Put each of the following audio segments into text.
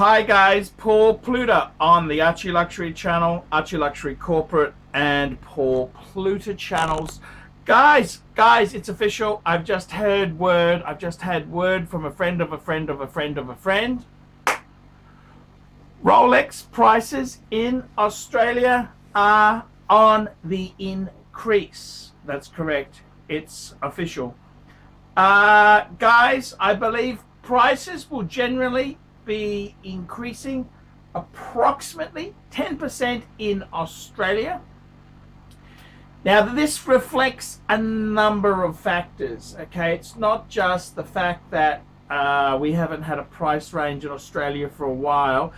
Hi guys, Paul Pluta on the ArchieLuxury channel, ArchieLuxury Corporate and Paul Pluta channels. Guys, it's official. I've just had word from a friend of a friend of a friend of a friend. Rolex prices in Australia are on the increase. That's correct. It's official. Guys, I believe prices will generally be increasing approximately 10% in Australia. Now, this reflects a number of factors, okay? It's not just the fact that we haven't had a price range in Australia for a while.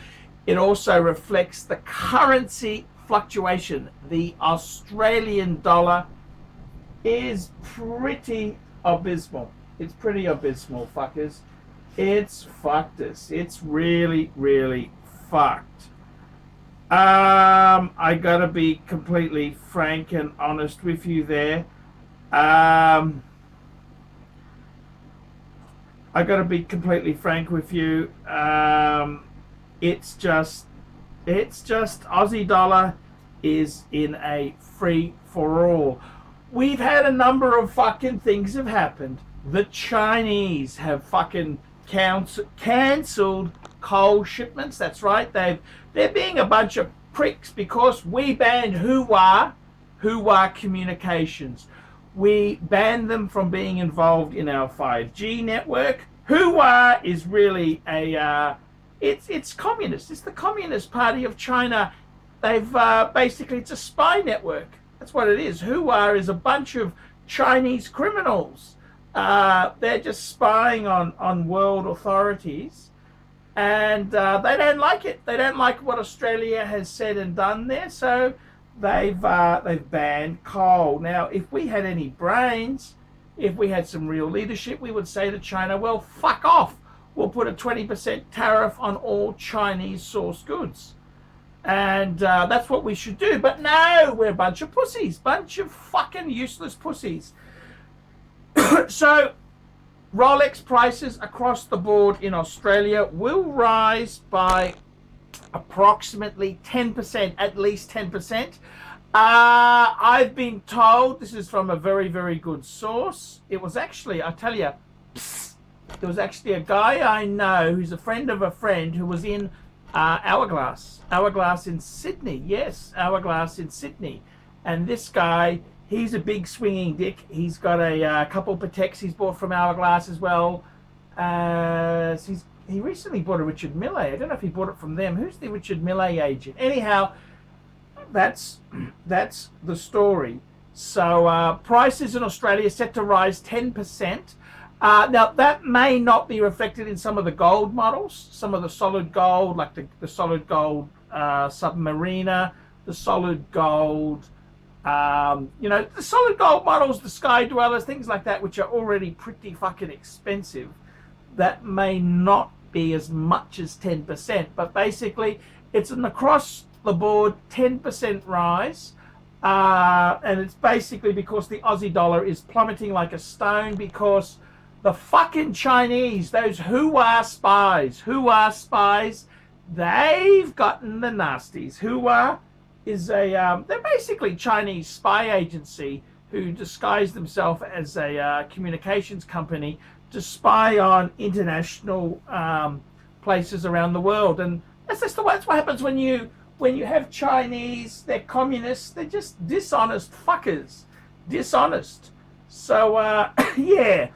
It also reflects the currency fluctuation. The Australian dollar is pretty abysmal. It's pretty abysmal, fuckers. It's fucked us. It's really, really fucked. I gotta be completely frank and honest with you there. I gotta be completely frank with you. It's just Aussie dollar is in a free for all. We've had a number of fucking things have happened. The Chinese have fucking cancelled coal shipments. That's right. They're being a bunch of pricks because we banned Huawei Communications. We banned them from being involved in our 5G network. Huawei is really a it's communist. It's the Communist Party of China. They've basically, it's a spy network. That's what it is. Huawei is a bunch of Chinese criminals. They're just spying on world authorities, and they don't like it. They don't like what Australia has said and done there, so they've banned coal. Now, if we had any brains, if we had some real leadership, we would say to China, well, fuck off. We'll put a 20% tariff on all Chinese source goods. And that's what we should do. But no, we're a bunch of pussies. Bunch of fucking useless pussies. So, Rolex prices across the board in Australia will rise by approximately 10%, at least 10%. I've been told, this is from a very, very good source. It was actually, I tell you, there was actually a guy I know who's a friend of a friend who was in Hourglass in Sydney. Yes, Hourglass in Sydney. And this guy, he's a big swinging dick. He's got a couple Pateks he's bought from Hourglass as well. He recently bought a Richard Mille. I don't know if he bought it from them. Who's the Richard Mille agent? Anyhow, that's the story. So prices in Australia set to rise 10%. Now, that may not be reflected in some of the gold models, some of the solid gold, like the solid gold Submariner, the solid gold, the solid gold models, the Sky Dwellers, things like that, which are already pretty fucking expensive. That may not be as much as 10%, but basically it's an across the board 10% rise. And it's basically because the Aussie dollar is plummeting like a stone because the fucking Chinese, those Huawei spies, they've gotten the nasties. Huawei is they're basically Chinese spy agency who disguise themselves as a communications company to spy on international places around the world. And that's what happens when you have Chinese. They're communists. They're just dishonest fuckers. Dishonest. So yeah.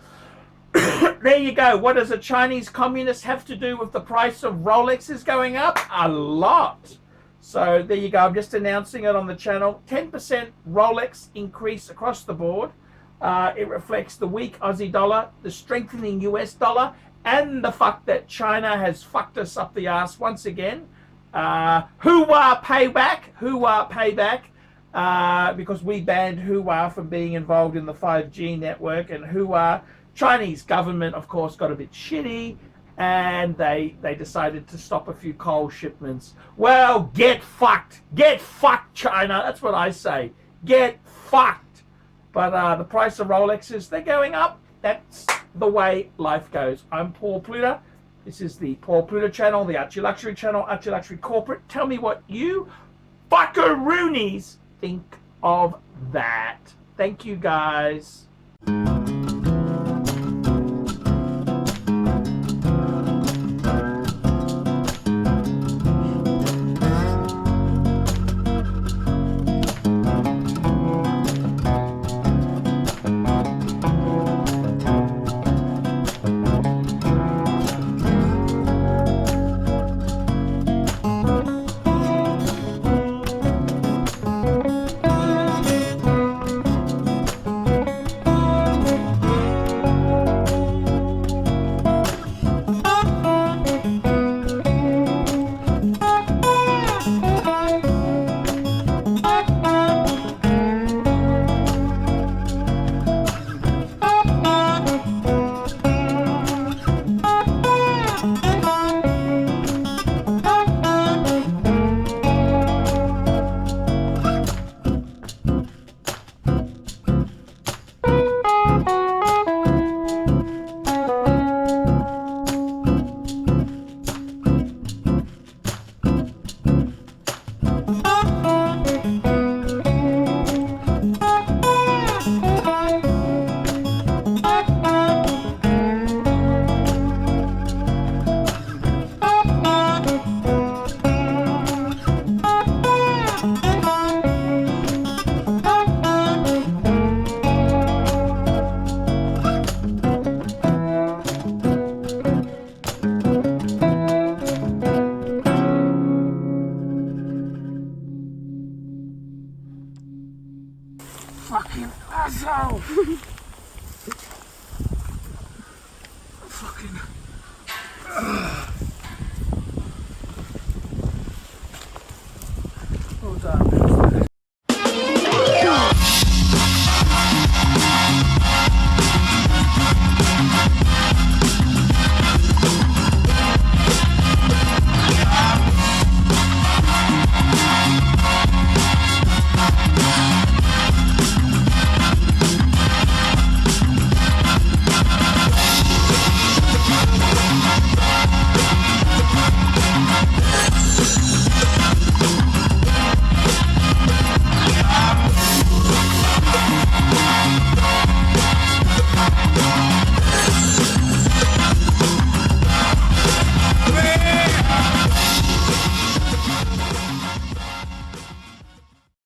There you go. What does a Chinese communist have to do with the price of Rolexes going up? A lot. So there you go. I'm just announcing it on the channel. 10% Rolex increase across the board. It reflects the weak Aussie dollar, the strengthening US dollar, and the fact that China has fucked us up the ass once again. Huawei payback. Because we banned Huawei from being involved in the 5G network, and Huawei, Chinese government, of course, got a bit shitty, and they decided to stop a few coal shipments. Well, get fucked, China. That's what I say. Get fucked. But the price of Rolexes, they're going up. That's the way life goes. I'm Paul Pluta. This is the Paul Pluto channel, the Archie Luxury channel, Archie Luxury Corporate. Tell me what you fuckaroonies think of that. Thank you, guys. Fucking asshole!